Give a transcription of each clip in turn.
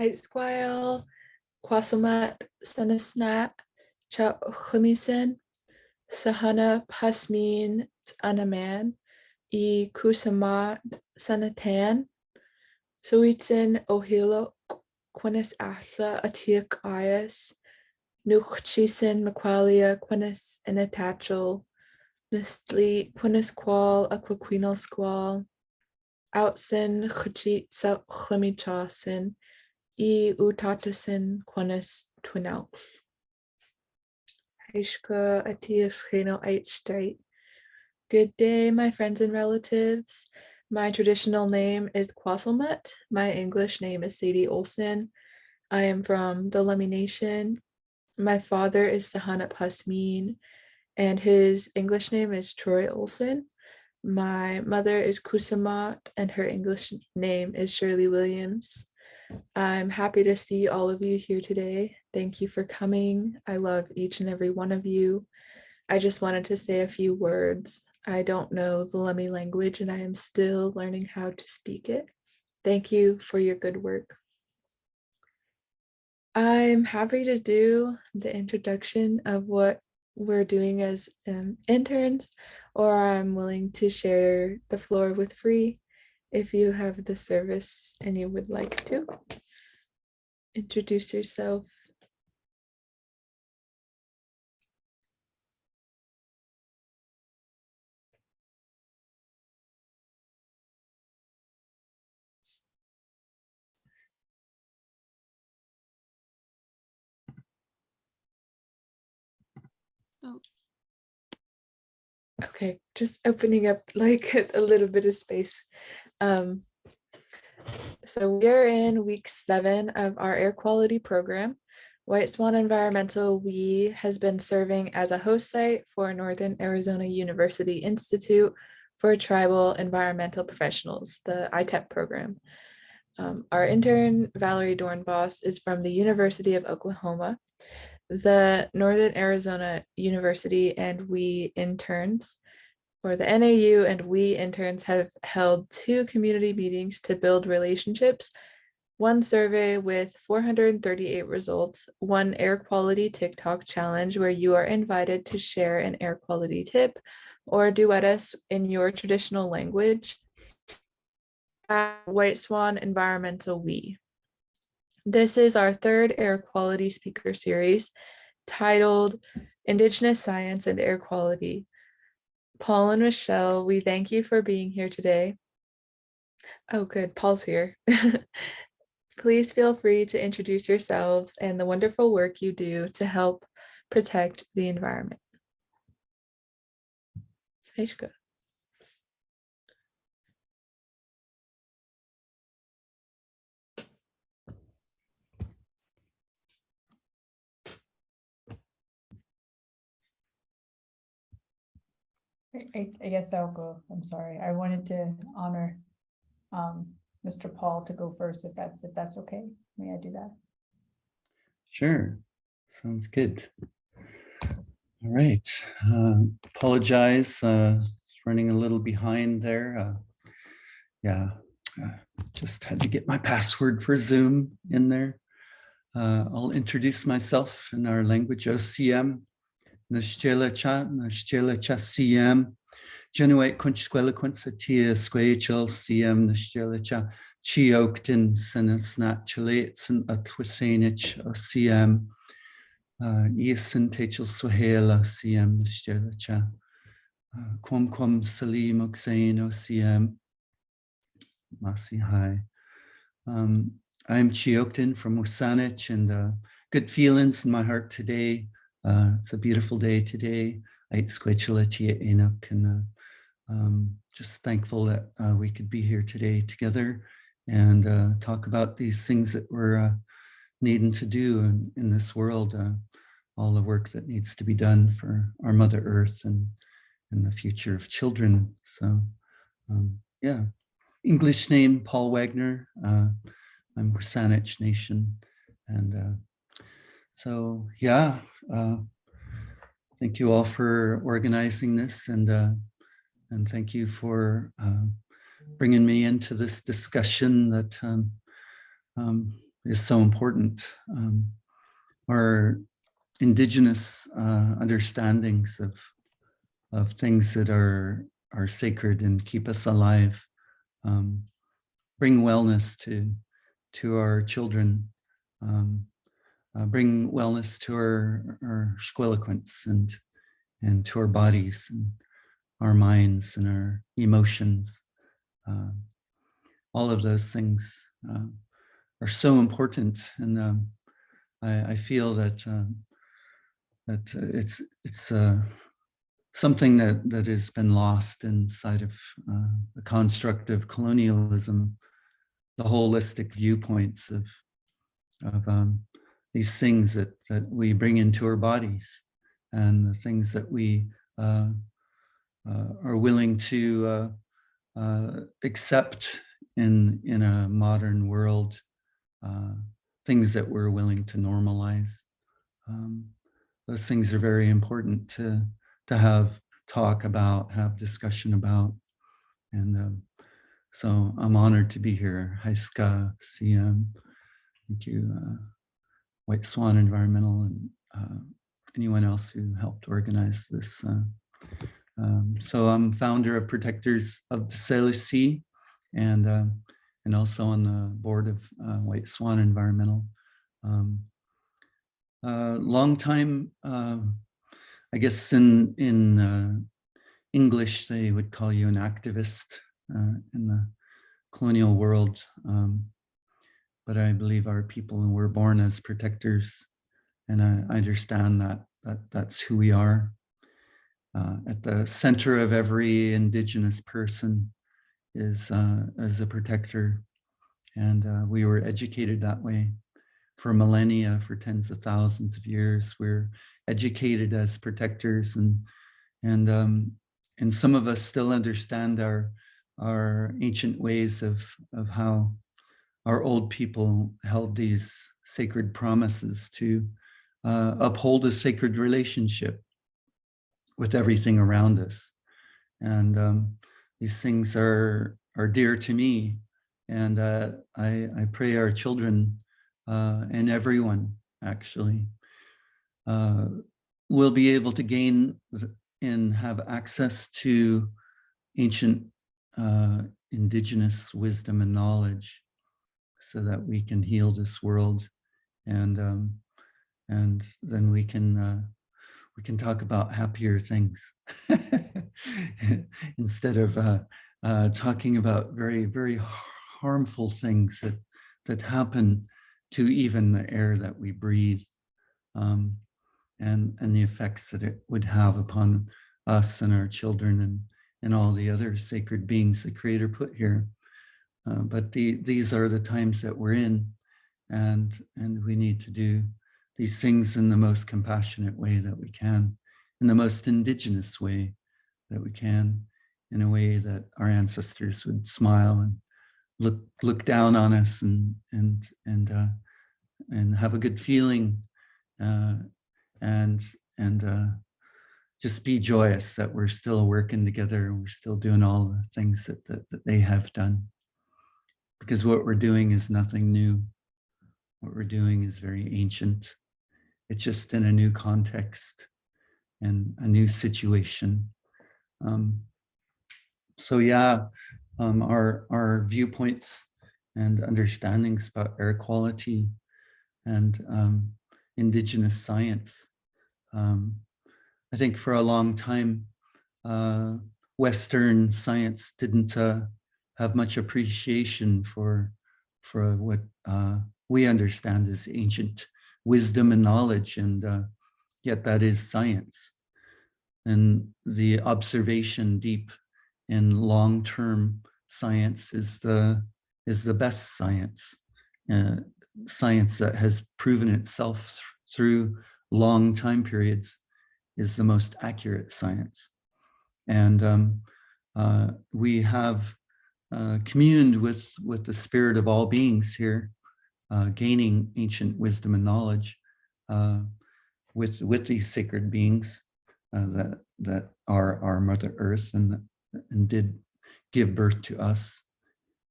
Aitsquile, Quasumat, Sanasnat, Cha Chlimisen, Sahana Pasmin Anaman, Kusamat Sanatan, Suitsin Ohilo Quinnis Asla Atiak Ias, Nuchchisin Maqualia Quinnis Inatachal, Nistli Quinnis Qual Aquaquinal Squal, Outsin Chachit Chlimichasin, Utatasin Quinnis Twinalf. Aishka Atias Cheno Eight State. Good day, my friends and relatives. My traditional name is Kwaselmet. My English name is Sadie Olson. I am from the Lummi Nation. My father is Sahanat Pasmin, and his English name is Troy Olson. My mother is Kusamat, and her English name is Shirley Williams. I'm happy to see all of you here today. Thank you for coming. I love each and every one of you. I just wanted to say a few words. I don't know the Lummi language and I am still learning how to speak it. Thank you for your good work. I'm happy to do the introduction of what we're doing as interns, or I'm willing to share the floor with Free if you have the service and you would like to. Introduce yourself. Oh. Okay, just opening up like a little bit of space. So we're in week 7 of our air quality program. White Swan Environmental We has been serving as a host site for Northern Arizona University Institute for Tribal Environmental Professionals, the ITEP program. Our intern, Valerie Dornbos, is from the University of Oklahoma. The Northern Arizona University and we interns, or the NAU and we interns, have held 2 community meetings to build relationships, 1 survey with 438 results, 1 air quality TikTok challenge where you are invited to share an air quality tip or duet us in your traditional language at White Swan Environmental We. This is our 3rd air quality speaker series titled Indigenous Science and Air Quality. Paul and Michelle, we thank you for being here today. Oh, good, Paul's here. Please feel free to introduce yourselves and the wonderful work you do to help protect the environment. Aishka. I guess I'll go. I'm sorry. I wanted to honor Mr. Paul to go first, if that's okay. May I do that? Sure. Sounds good. All right. Apologize. It's running a little behind there. Just had to get my password for Zoom in there. I'll introduce myself in our language OCM. Nashtela cha CM. Genuate kunchquela kunsatia squachel CM Nashtela cha chioktin senasnat chalates and atwasanich OCM. Iasan techel swahela CM Nashtela cha. Quam salim oxane OCM. Masi hi. I'm Chioktin from SÁNEĆ, and good feelings in my heart today. It's a beautiful day today. And just thankful that we could be here today together and talk about these things that we're needing to do in this world, all the work that needs to be done for our Mother Earth and the future of children. So yeah, English name, Paul Wagner. I'm SÁNEĆ Nation, and so yeah, thank you all for organizing this, and thank you for bringing me into this discussion that is so important. Our indigenous understandings of things that are sacred and keep us alive, bring wellness to our children, bring wellness to our squiliquants and to our bodies and our minds and our emotions. All of those things are so important, and I feel that it's something that has been lost inside of the construct of colonialism, the holistic viewpoints of these things that we bring into our bodies, and the things that we are willing to accept in a modern world, things that we're willing to normalize. Those things are very important to have talk about, have discussion about. And so I'm honored to be here. Haiska, CM, thank you, White Swan Environmental, and anyone else who helped organize this. So I'm founder of Protectors of the Salish Sea, and also on the board of White Swan Environmental. Long time, I guess in English, they would call you an activist in the colonial world. But I believe our people were born as protectors, and I understand that's who we are. At the center of every indigenous person is a protector, and we were educated that way for millennia, for tens of thousands of years. We're educated as protectors, and some of us still understand our ancient ways of how our old people held these sacred promises to uphold a sacred relationship with everything around us. And these things are dear to me. And I pray our children and everyone actually will be able to gain and have access to ancient indigenous wisdom and knowledge, so that we can heal this world, and then we can talk about happier things instead of talking about very, very harmful things that happen to even the air that we breathe, and the effects that it would have upon us and our children and all the other sacred beings the Creator put here. But these are the times that we're in, and we need to do these things in the most compassionate way that we can, in the most indigenous way that we can, in a way that our ancestors would smile and look down on us and have a good feeling, and just be joyous that we're still working together and we're still doing all the things that they have done. Because what we're doing is nothing new. What we're doing is very ancient. It's just in a new context and a new situation. So yeah, our viewpoints and understandings about air quality and indigenous science. I think for a long time, Western science didn't have much appreciation for what we understand as ancient wisdom and knowledge, and yet that is science. And the observation deep in long-term science is the best science, science that has proven itself through long time periods is the most accurate science. And we have communed with the spirit of all beings here, gaining ancient wisdom and knowledge with these sacred beings that are our Mother Earth and did give birth to us.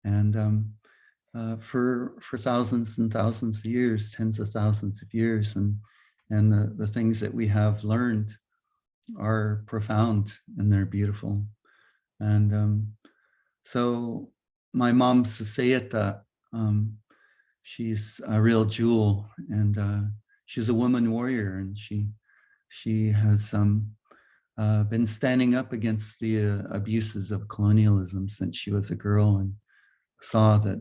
And for thousands and thousands of years, tens of thousands of years, and the things that we have learned are profound and they're beautiful. And so my mom Sasayata, she's a real jewel, and she's a woman warrior, and she has been standing up against the abuses of colonialism since she was a girl, and saw that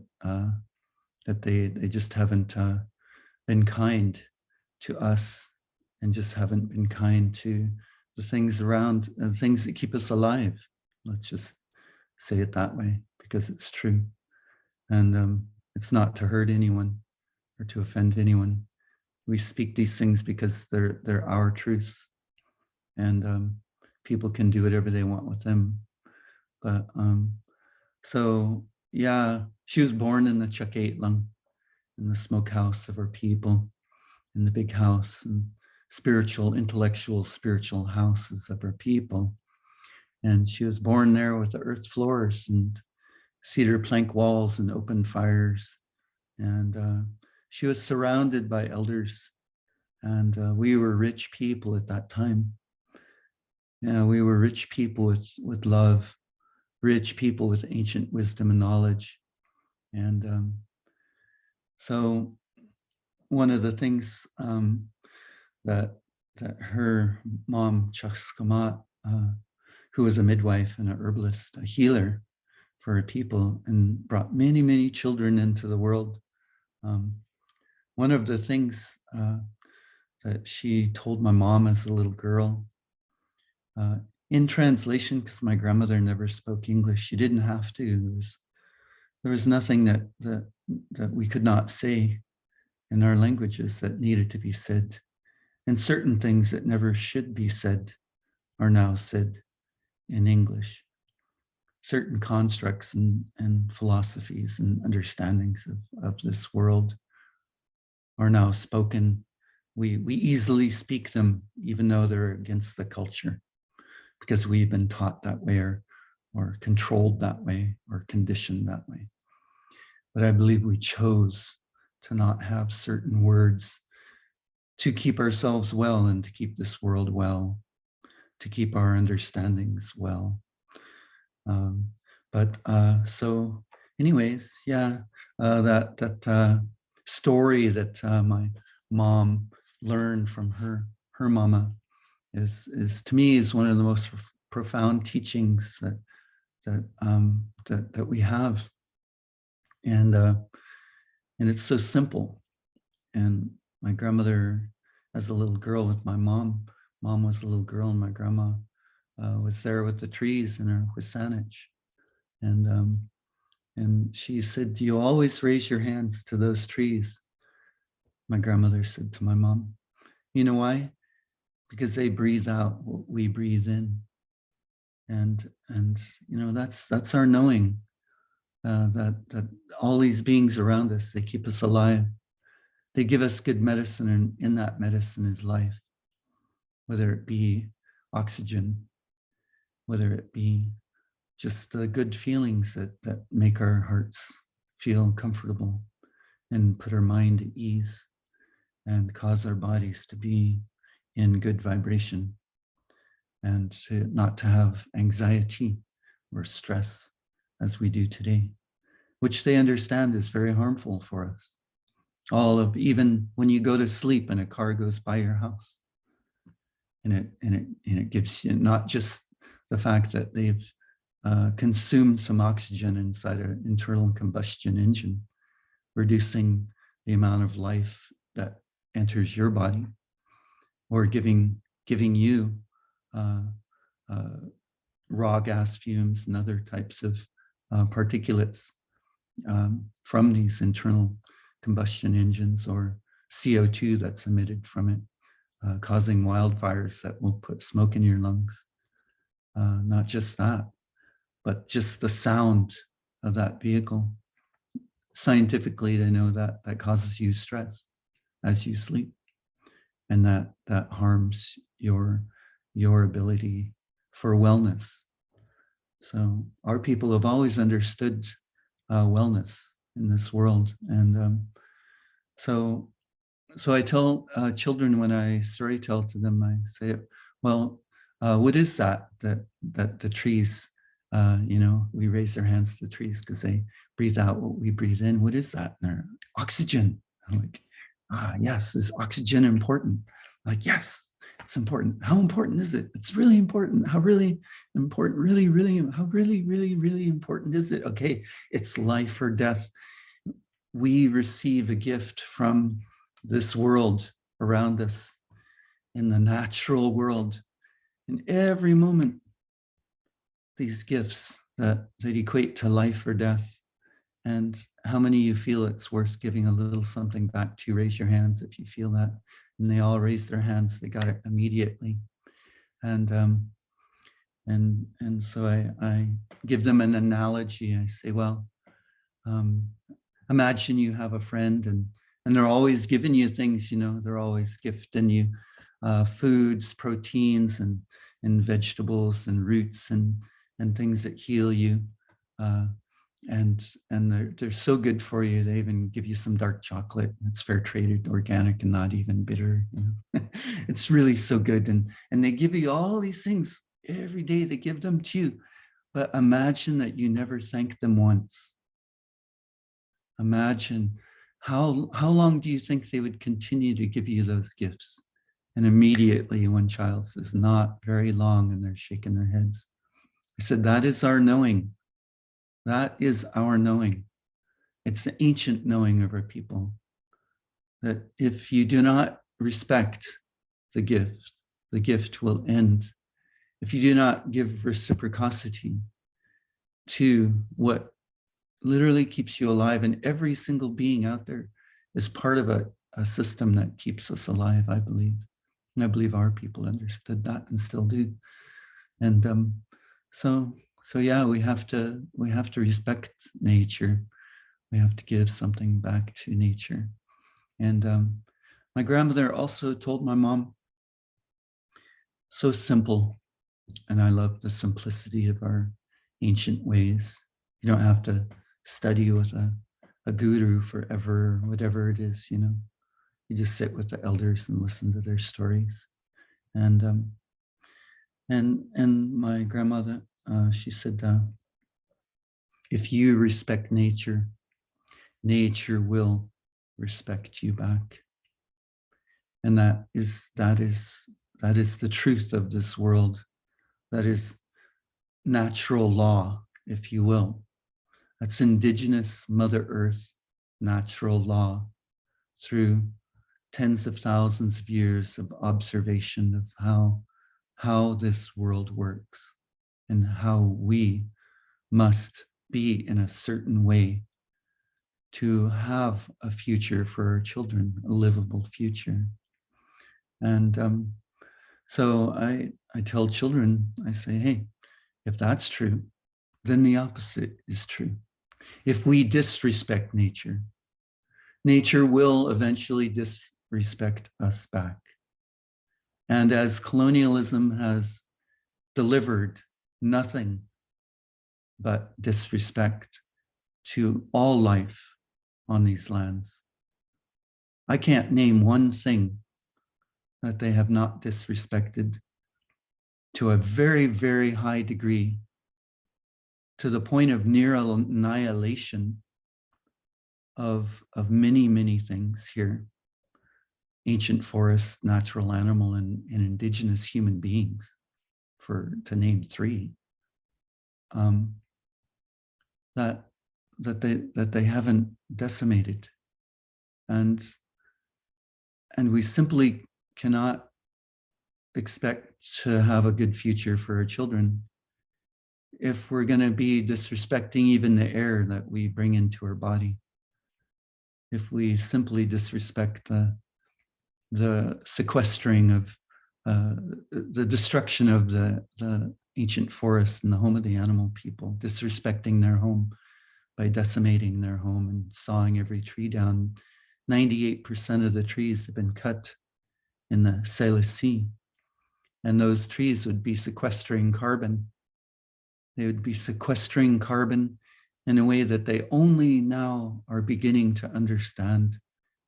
that they just haven't been kind to us, and just haven't been kind to the things around and things that keep us alive. Let's just say it that way, because it's true. And it's not to hurt anyone or to offend anyone. We speak these things because they're our truths, and people can do whatever they want with them. But so yeah, she was born in the Chakatlang, in the smokehouse of her people, in the big house and spiritual, intellectual, spiritual houses of her people. And she was born there with the earth floors and cedar plank walls and open fires. And she was surrounded by elders. And we were rich people at that time. Yeah, we were rich people with love, rich people with ancient wisdom and knowledge. And so one of the things that her mom, Chakskamat, who was a midwife and a herbalist, a healer for her people, and brought many, many children into the world. One of the things that she told my mom as a little girl, in translation, because my grandmother never spoke English, she didn't have to. There was nothing that we could not say in our languages that needed to be said. And certain things that never should be said are now said in English. Certain constructs and philosophies and understandings of this world are now spoken. We easily speak them, even though they're against the culture, because we've been taught that way, or controlled that way, or conditioned that way. But I believe we chose to not have certain words to keep ourselves well and to keep this world well, to keep our understandings well. So anyways, yeah, that story that my mom learned from her mama is to me is one of the most profound teachings that we have. And it's so simple. And my grandmother, as a little girl with my mom was a little girl, and my grandma was there with the trees in her SÁNEĆ. And she said, "Do you always raise your hands to those trees?" My grandmother said to my mom, "You know why? Because they breathe out what we breathe in." And you know, that's our knowing, that all these beings around us, they keep us alive. They give us good medicine, and in that medicine is life, whether it be oxygen, whether it be just the good feelings that make our hearts feel comfortable and put our mind at ease and cause our bodies to be in good vibration, and not to have anxiety or stress as we do today, which they understand is very harmful for us. Even when you go to sleep and a car goes by your house, and it gives you not just the fact that they've consumed some oxygen inside an internal combustion engine, reducing the amount of life that enters your body, or giving you raw gas fumes and other types of particulates from these internal combustion engines, or CO2 that's emitted from it, causing wildfires that will put smoke in your lungs. Not just that, but just the sound of that vehicle. Scientifically, they know that causes you stress as you sleep, and that harms your ability for wellness. So our people have always understood wellness in this world. And so I tell children, when I story tell to them, I say, well, what is that the trees, we raise their hands to the trees because they breathe out what we breathe in. What is that? And they're, oxygen. I'm like, yes, is oxygen important? Like, yes, it's important. How important is it? It's really important. How really important? How really important is it? Okay, it's life or death. We receive a gift from this world around us, in the natural world. In every moment, these gifts that equate to life or death. And how many of you feel it's worth giving a little something back to? Raise your hands if you feel that. And they all raised their hands. They got it immediately. And so I give them an analogy. I say, well, imagine you have a friend and they're always giving you things, they're always gifting you foods, proteins, and vegetables and roots and things that heal you. And they're so good for you. They even give you some dark chocolate. It's fair traded, organic, and not even bitter. It's really so good. And they give you all these things every day. They give them to you. But imagine that you never thank them once. Imagine how long do you think they would continue to give you those gifts? And immediately one child says, not very long, and they're shaking their heads. I said, that is our knowing. That is our knowing. It's the ancient knowing of our people, that if you do not respect the gift will end. If you do not give reciprocity to what literally keeps you alive, and every single being out there is part of a system that keeps us alive, I believe. And I believe our people understood that and still do. And so yeah, we have to respect nature. We have to give something back to nature. And my grandmother also told my mom, so simple. And I love the simplicity of our ancient ways. You don't have to study with a guru forever, whatever it is, You just sit with the elders and listen to their stories. And my grandmother, she said, if you respect nature, nature will respect you back. And that is the truth of this world. That is natural law, if you will. That's indigenous Mother Earth natural law through tens of thousands of years of observation of how this world works and how we must be in a certain way to have a future for our children, a livable future. And so I tell children, I say, hey, if that's true, then the opposite is true. If we disrespect nature, nature will eventually disrespect us back. And as colonialism has delivered nothing but disrespect to all life on these lands, I can't name one thing that they have not disrespected to a very, very high degree, to the point of near annihilation of many, many things here. Ancient forests, natural animal, and indigenous human beings, to name three, that they haven't decimated. And we simply cannot expect to have a good future for our children if we're going to be disrespecting even the air that we bring into our body. If we simply disrespect the sequestering of the destruction of the ancient forest and the home of the animal people, disrespecting their home by decimating their home and sawing every tree down. 98% of the trees have been cut in the Salish Sea, and those trees would be sequestering carbon. They would be sequestering carbon in a way that they only now are beginning to understand.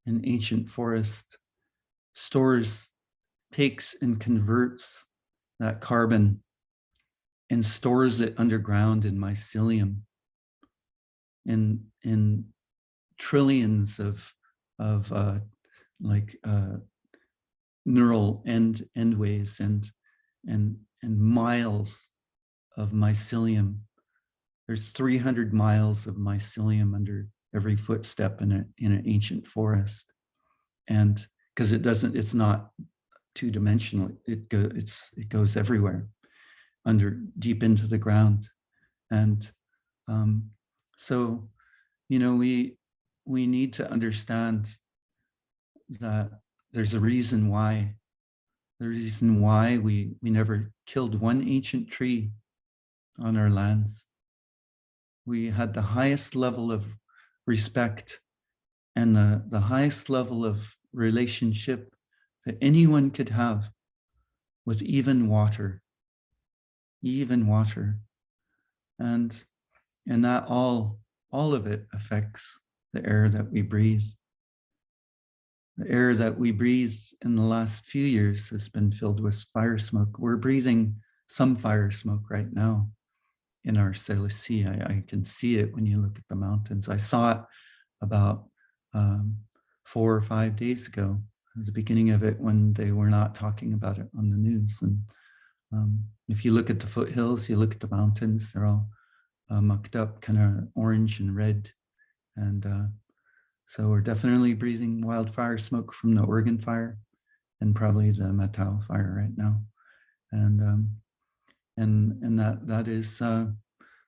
An ancient forest stores, takes and converts that carbon and stores it underground in mycelium, in trillions of neural endways and miles of mycelium. There's 300 miles of mycelium under every footstep in an ancient forest, and because it's not two-dimensional, it goes everywhere, deep into the ground, and so we need to understand that there's a reason why. The reason why we never killed one ancient tree on our lands. We had the highest level of respect and the highest level of relationship that anyone could have with even water. And that all of it affects the air that we breathe. The air that we breathe in the last few years has been filled with fire smoke. We're breathing some fire smoke right now in our Salish Sea. I can see it when you look at the mountains. I saw it about 4 or 5 days ago, at the beginning of it, when they were not talking about it on the news. And if you look at the foothills, you look at the mountains, they're all mucked up, kind of orange and red. And so we're definitely breathing wildfire smoke from the Oregon fire and probably the Matau fire right now. And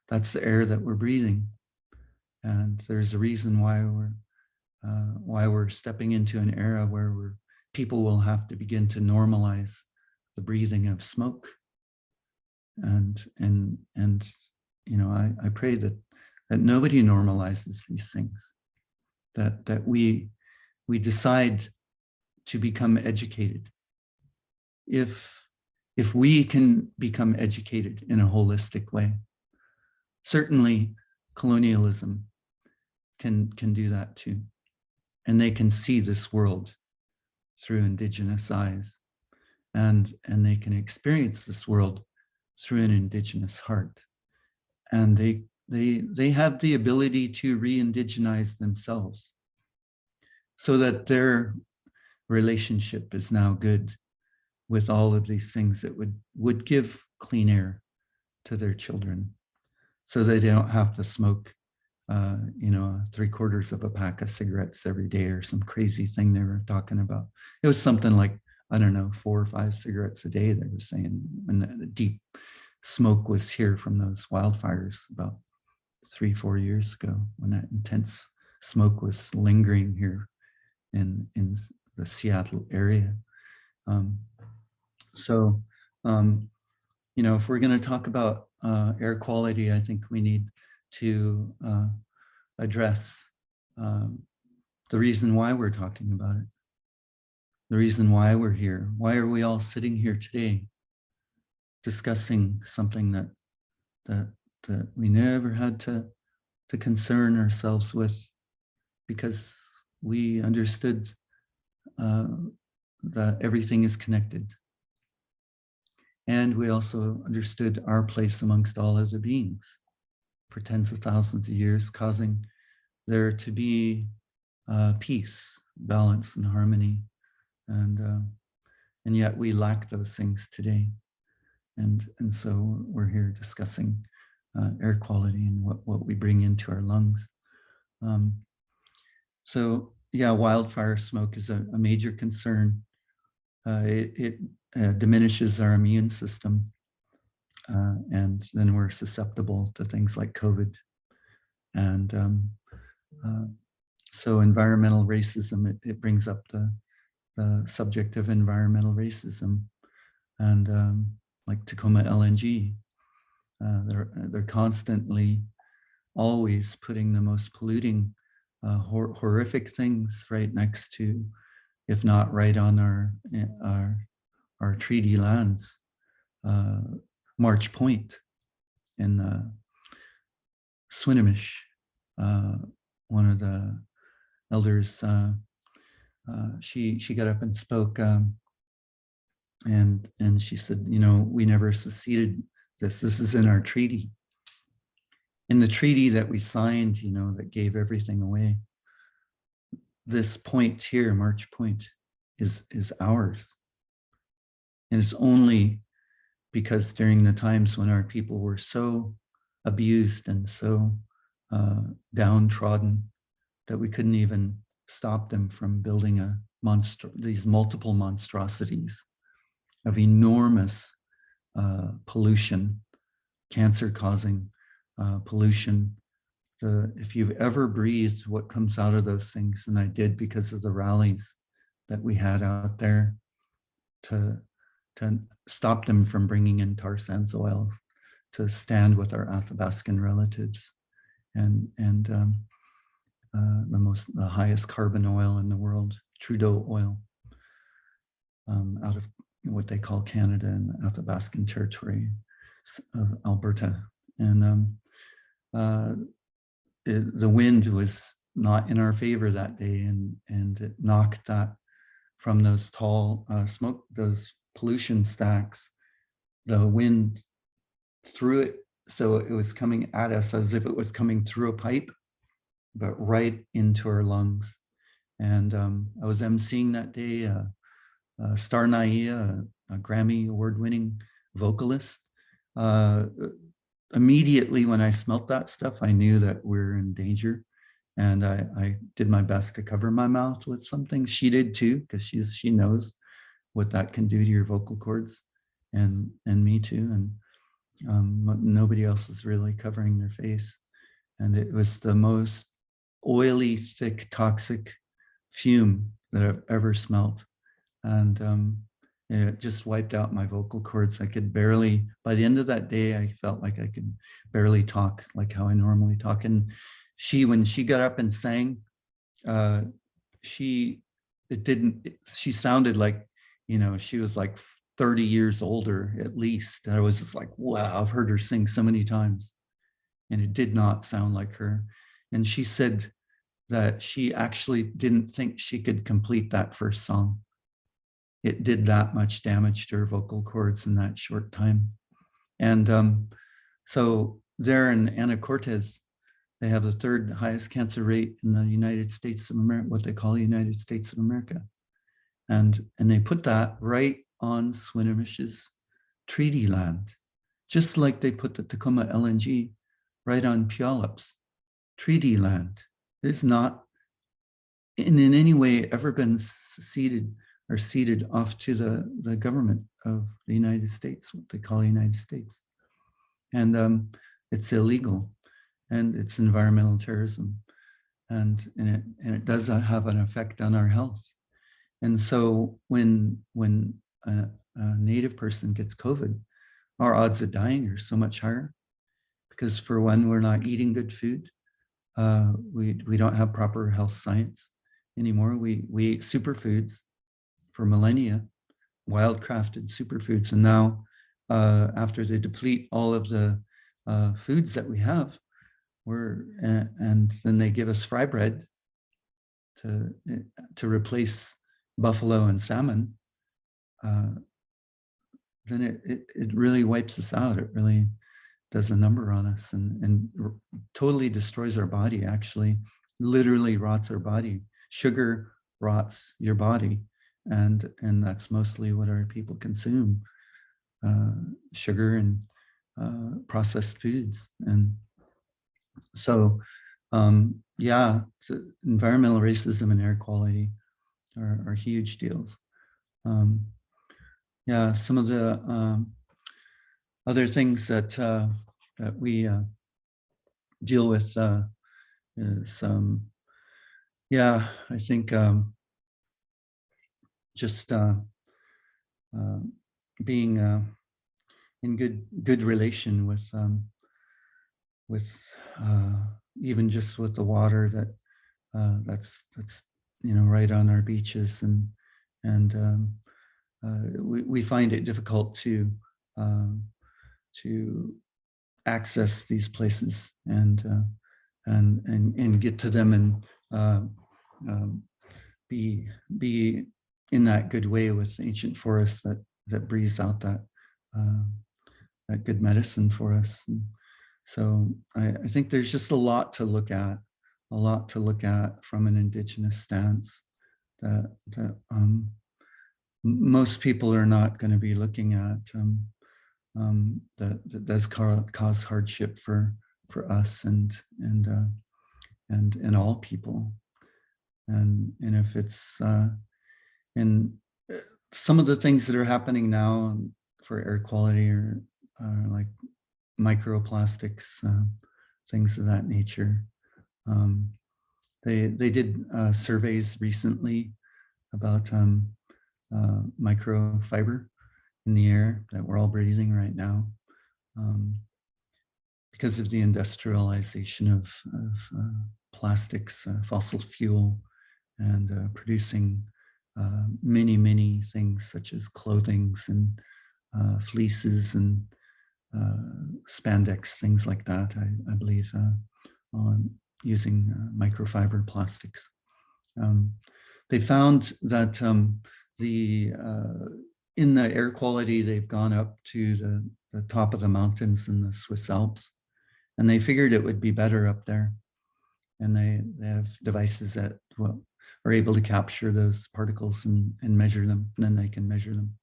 that's the air that we're breathing. And there's a reason why we're stepping into an era where people will have to begin to normalize the breathing of smoke. And I pray that nobody normalizes these things, that we decide to become educated. If we can become educated in a holistic way, certainly colonialism can do that too. And they can see this world through Indigenous eyes, and they can experience this world through an Indigenous heart. And they have the ability to re-indigenize themselves so that their relationship is now good with all of these things that would give clean air to their children, so they don't have to smoke 3/4 of a pack of cigarettes every day, or some crazy thing they were talking about. It was something like, I don't know, 4 or 5 cigarettes a day, they were saying, when the deep smoke was here from those wildfires about 3-4 years ago, when that intense smoke was lingering here in the Seattle area. If we're going to talk about air quality, I think we need to address the reason why we're talking about it, the reason why we're here. Why are we all sitting here today discussing something that we never had to concern ourselves with, because we understood that everything is connected. And we also understood our place amongst all other beings for tens of thousands of years, causing there to be peace, balance, and harmony. And yet we lack those things today. And so we're here discussing air quality and what we bring into our lungs. Wildfire smoke is a major concern. It diminishes our immune system, and then we're susceptible to things like COVID. And so environmental racism, it brings up the subject of environmental racism. And like Tacoma LNG, they're constantly always putting the most polluting, horrific things right next to, if not right on our treaty lands. March Point in Swinomish, one of the elders, she got up and spoke, and she said, you know, we never seceded this. This is in our treaty. In the treaty that we signed, you know, that gave everything away. This point here, March Point, is ours. And it's only because during the times when our people were so abused and so downtrodden that we couldn't even stop them from building these multiple monstrosities of enormous pollution, cancer-causing pollution. If you've ever breathed what comes out of those things, and I did because of the rallies that we had out there to stop them from bringing in tar sands oil, to stand with our Athabascan relatives, and the highest carbon oil in the world, Trudeau oil, out of what they call Canada and the Athabascan territory of Alberta. And the wind was not in our favor that day, and it knocked that from those tall those pollution stacks. The wind threw it, so it was coming at us as if it was coming through a pipe, but right into our lungs. And I was emceeing that day. Star Naia, a Grammy award-winning vocalist. Immediately when I smelt that stuff, I knew that we're in danger. And I did my best to cover my mouth with something. She did too, because she knows what that can do to your vocal cords, and me too. And nobody else was really covering their face. And it was the most oily, thick, toxic fume that I've ever smelt. And it just wiped out my vocal cords. I could barely, by the end of that day, I felt like I could barely talk like how I normally talk. And when she got up and sang, she sounded like, you know, she was like 30 years older at least. I was just like, wow, I've heard her sing so many times, and it did not sound like her. And she said that she actually didn't think she could complete that first song. It did that much damage to her vocal cords in that short time. And so there in Anacortes, they have the third highest cancer rate in the United States of America, what they call the United States of America. And they put that right on Swinomish's treaty land, just like they put the Tacoma LNG right on Puyallups treaty land. It's not in any way ever been ceded off to the government of the United States, what they call the United States. And it's illegal, and it's environmental terrorism. And it does have an effect on our health. And so when a Native person gets COVID, our odds of dying are so much higher, because for one, we're not eating good food. We don't have proper health science anymore. We ate superfoods for millennia, wildcrafted superfoods. And now after they deplete all of the foods that we have, and then they give us fry bread to replace buffalo and salmon, then it really wipes us out. It really does a number on us, and totally destroys our body, actually, literally rots our body. Sugar rots your body, and that's mostly what our people consume, sugar and processed foods. And so, yeah, environmental racism and air quality are huge deals. Yeah, some of the other things that we deal with is, yeah, I think just being in good relation with even just with the water that's you know, right on our beaches, and we find it difficult to access these places and get to them and be in that good way with ancient forests that breathes out that good medicine for us. And so I think there's just a lot to look at from an Indigenous stance that most people are not going to be looking at, that does cause hardship for us and all people. And if it's in some of the things that are happening now for air quality are like microplastics, things of that nature. They did surveys recently about microfiber in the air that we're all breathing right now, because of the industrialization of plastics, fossil fuel, and producing many things such as clothings and fleeces and spandex, things like that, I believe, on using microfiber plastics. They found that in the air quality, they've gone up to the top of the mountains in the Swiss Alps, and they figured it would be better up there. And they have devices that are able to capture those particles and measure them, and then they can measure them.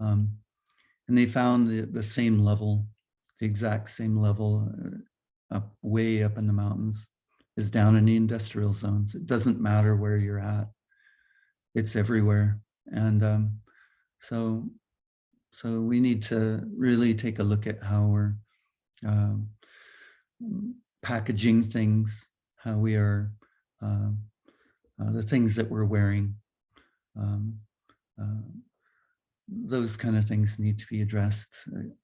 And they found the same level, the exact same level, way up in the mountains is down in the industrial zones. It doesn't matter where you're at. It's everywhere. And so we need to really take a look at how we're packaging things, how we are, the things that we're wearing. Those kind of things need to be addressed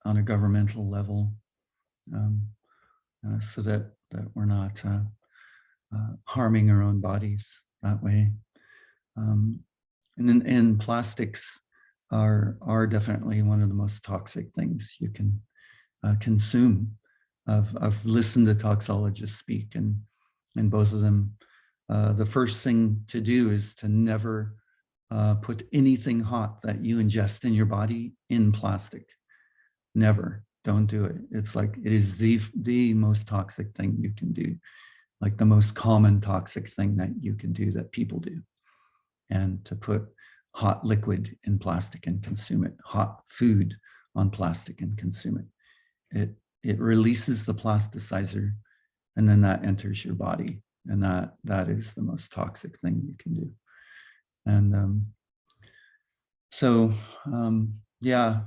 on a governmental level, so that we're not harming our own bodies that way. And plastics are definitely one of the most toxic things you can consume. I've listened to toxologists speak, and both of them, the first thing to do is to never put anything hot that you ingest in your body in plastic. Never. Don't do it. It's like, it is the most toxic thing you can do, like the most common toxic thing that you can do, that people do. And to put hot liquid in plastic and consume it, hot food on plastic and consume it. It releases the plasticizer, and then that enters your body. And that is the most toxic thing you can do. And yeah,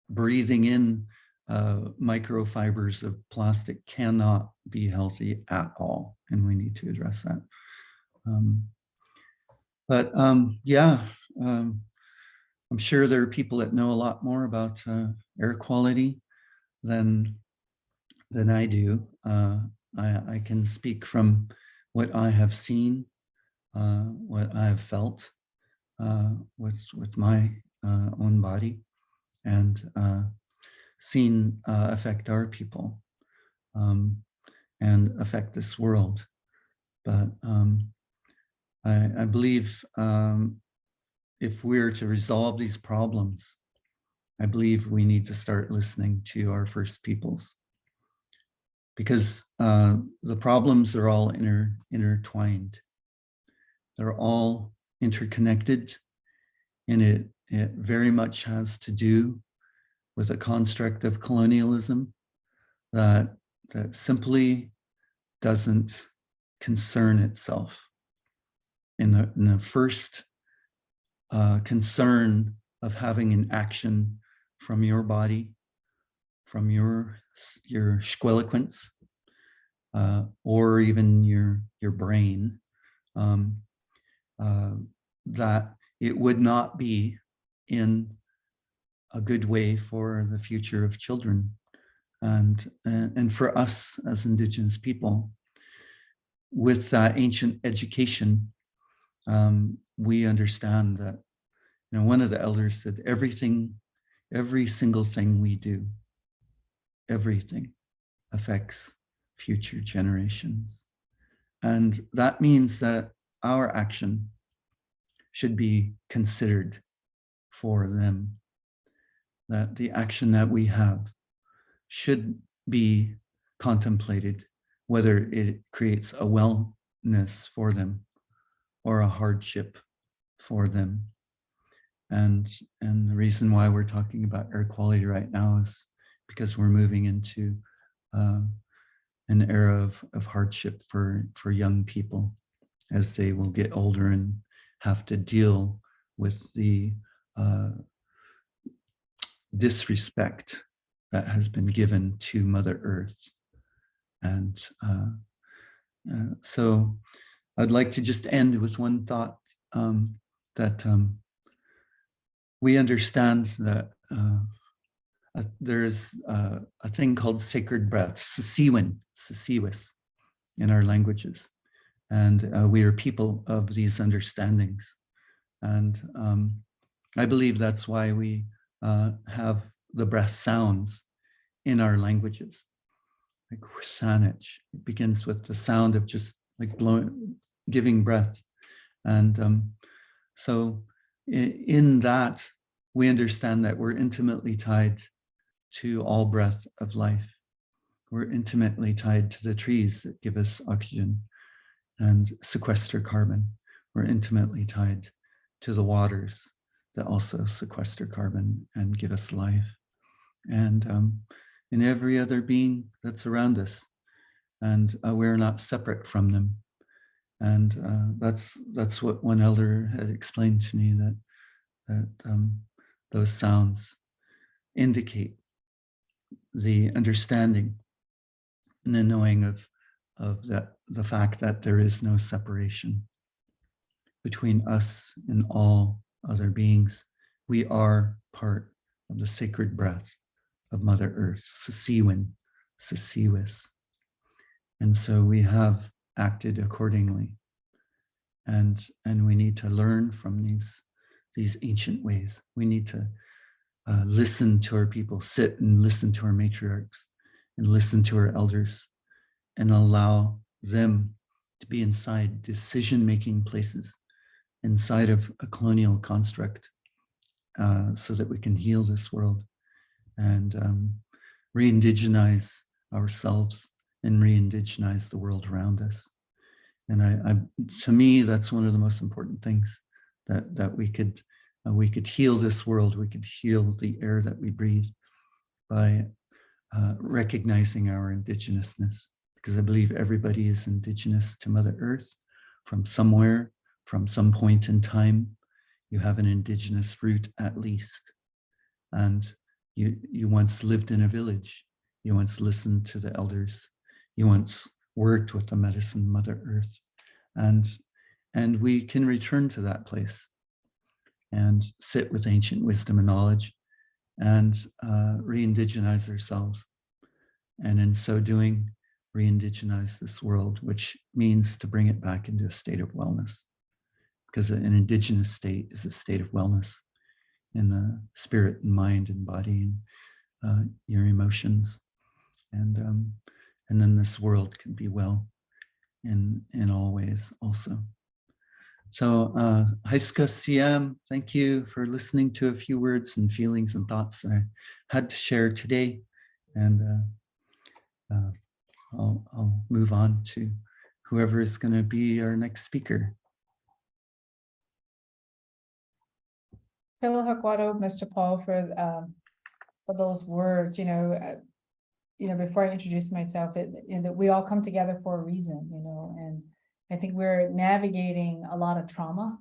breathing in microfibers of plastic cannot be healthy at all, and we need to address that. I'm sure there are people that know a lot more about air quality than I do. I can speak from what I have seen, what I have felt with my own body, and seen affect our people and affect this world. But I believe if we're to resolve these problems, I believe we need to start listening to our First Peoples, because the problems are all intertwined. They're all interconnected, and it very much has to do with a construct of colonialism that simply doesn't concern itself. In the first concern of having an action from your body, from your squelequence, or even your brain, that it would not be in a good way for the future of children and for us as Indigenous people. With that ancient education, we understand that, one of the elders said, every single thing we do, everything affects future generations. And that means that our action should be considered for them, that the action that we have should be contemplated, whether it creates a wellness for them or a hardship for them. And the reason why we're talking about air quality right now is because we're moving into an era of hardship for young people as they will get older and have to deal with the disrespect that has been given to Mother Earth. And so I'd like to just end with one thought, that we understand that there's a thing called sacred breath, sisiwis, in our languages. And we are people of these understandings. And I believe that's why we have the breath sounds in our languages. Like SÁNEČ, it begins with the sound of just like blowing, giving breath. And so in that, we understand that we're intimately tied to all breath of life. We're intimately tied to the trees that give us oxygen and sequester carbon. We're intimately tied to the waters that also sequester carbon and give us life. And in every other being that's around us. And we're not separate from them. And that's what one elder had explained to me, that those sounds indicate the understanding and the knowing of that, the fact that there is no separation between us and all other beings. We are part of the sacred breath of Mother Earth, sisiwis. And so we have acted accordingly. And we need to learn from these ancient ways. We need to listen to our people, sit and listen to our matriarchs and listen to our elders and allow them to be inside decision-making places, inside of a colonial construct, so that we can heal this world and re-indigenize ourselves and re-indigenize the world around us. And to me, that's one of the most important things, that we could heal this world. We could heal the air that we breathe by recognizing our indigenousness, because I believe everybody is indigenous to Mother Earth from somewhere, from some point in time. You have an indigenous root at least. And you once lived in a village. You once listened to the elders. You once worked with the medicine Mother Earth. And we can return to that place and sit with ancient wisdom and knowledge and re-indigenize ourselves. And in so doing, re-indigenize this world, which means to bring it back into a state of wellness, because an indigenous state is a state of wellness in the spirit and mind and body and your emotions. And then this world can be well in all ways also. So Haiska CM, thank you for listening to a few words and feelings and thoughts that I had to share today. And I'll move on to whoever is going to be our next speaker. Hakwado, Mr. Paul, for those words. Before I introduce myself, that we all come together for a reason, and I think we're navigating a lot of trauma.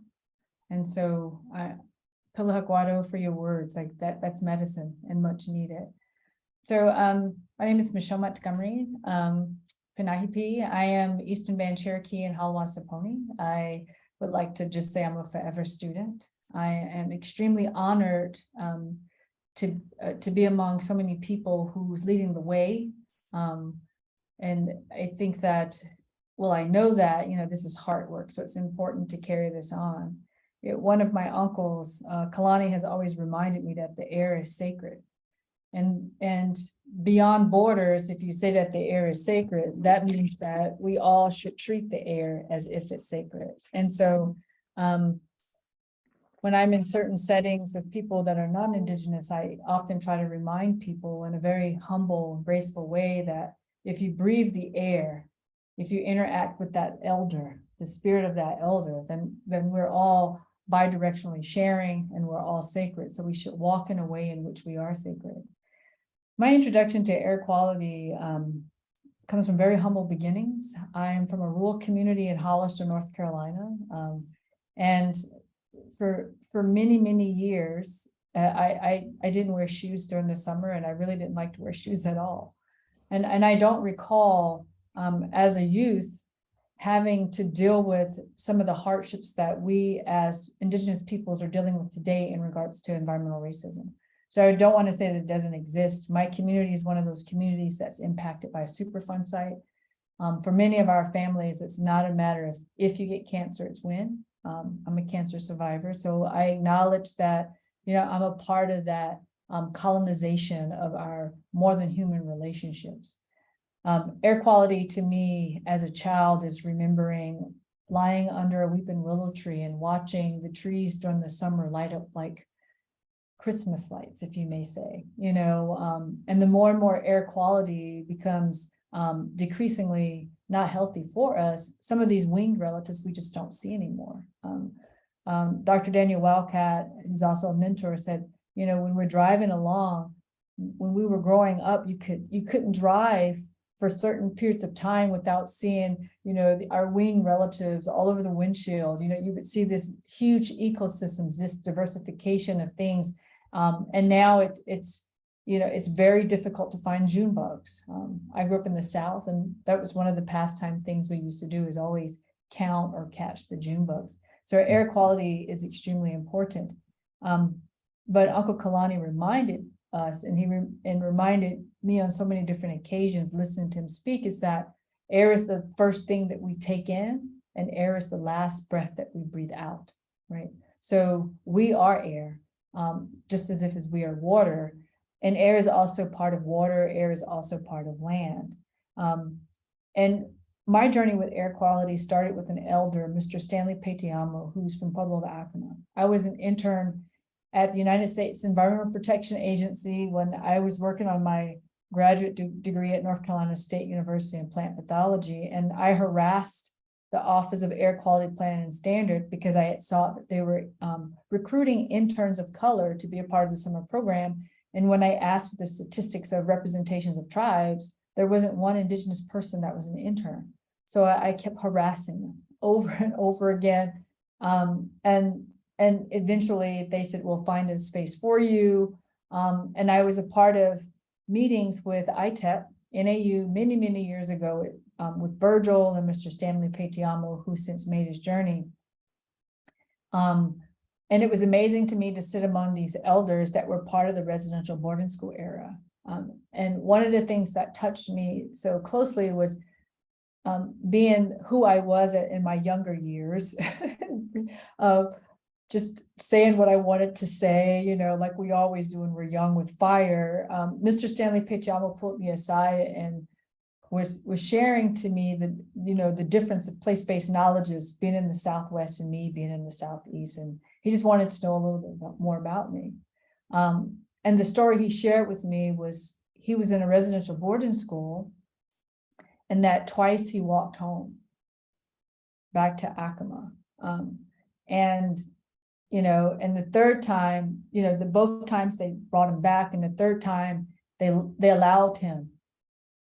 And so Hakwado, for your words, like that's medicine and much needed. So my name is Michelle Montgomery, Pinahipi. I am Eastern Band Cherokee and Haliwa Saponi. I would like to just say I'm a forever student. I am extremely honored to be among so many people who's leading the way. And I think that, well, I know that, this is hard work, so it's important to carry this on. One of my uncles, Kalani, has always reminded me that the air is sacred. And beyond borders, if you say that the air is sacred, that means that we all should treat the air as if it's sacred. And so when I'm in certain settings with people that are non-Indigenous, I often try to remind people in a very humble, graceful way that if you breathe the air, if you interact with that elder, the spirit of that elder, then we're all bidirectionally sharing and we're all sacred. So we should walk in a way in which we are sacred. My introduction to air quality comes from very humble beginnings. I'm from a rural community in Hollister, North Carolina. And for many, many years, I didn't wear shoes during the summer, and I really didn't like to wear shoes at all. And I don't recall as a youth having to deal with some of the hardships that we as Indigenous peoples are dealing with today in regards to environmental racism. So I don't want to say that it doesn't exist. My community is one of those communities that's impacted by a Superfund site. For many of our families, it's not a matter of if you get cancer, it's when. I'm a cancer survivor, so I acknowledge that, I'm a part of that colonization of our more than human relationships. Air quality to me as a child is remembering lying under a weeping willow tree and watching the trees during the summer light up like Christmas lights, if you may say, and the more and more air quality becomes decreasingly not healthy for us, some of these winged relatives we just don't see anymore. Dr. Daniel Wildcat, who's also a mentor, said, when we're driving along, when we were growing up, you couldn't drive for certain periods of time without seeing, our winged relatives all over the windshield. You would see this huge ecosystems, this diversification of things. And now it's very difficult to find June bugs. I grew up in the South, and that was one of the pastime things we used to do, is always count or catch the June bugs. So air quality is extremely important. But Uncle Kalani reminded us, and he reminded me on so many different occasions, listening to him speak, is that air is the first thing that we take in, and air is the last breath that we breathe out, right? So we are air, just as we are water. And air is also part of water. Air is also part of land. And my journey with air quality started with an elder, Mr. Stanley Petiamo, who's from Pueblo de Acoma. I was an intern at the United States Environmental Protection Agency when I was working on my graduate degree at North Carolina State University in plant pathology. And I harassed the Office of Air Quality Planning and Standard because I had saw that they were recruiting interns of color to be a part of the summer program. And when I asked for the statistics of representations of tribes, there wasn't one Indigenous person that was an intern. So I kept harassing them over and over again. And eventually they said, we'll find a space for you. And I was a part of meetings with ITEP, NAU, many, many years ago with Virgil and Mr. Stanley Petiamo, who since made his journey. And it was amazing to me to sit among these elders that were part of the residential boarding school era. And one of the things that touched me so closely was being who I was in my younger years, just saying what I wanted to say, like we always do when we're young with fire. Mr. Stanley Petiamo pulled me aside and was sharing to me the difference of place-based knowledges, being in the Southwest and me being in the Southeast. And he just wanted to know a little bit more about me. And the story he shared with me was he was in a residential boarding school, and that twice he walked home back to Acoma. And the third time, both times they brought him back, and the third time they allowed him,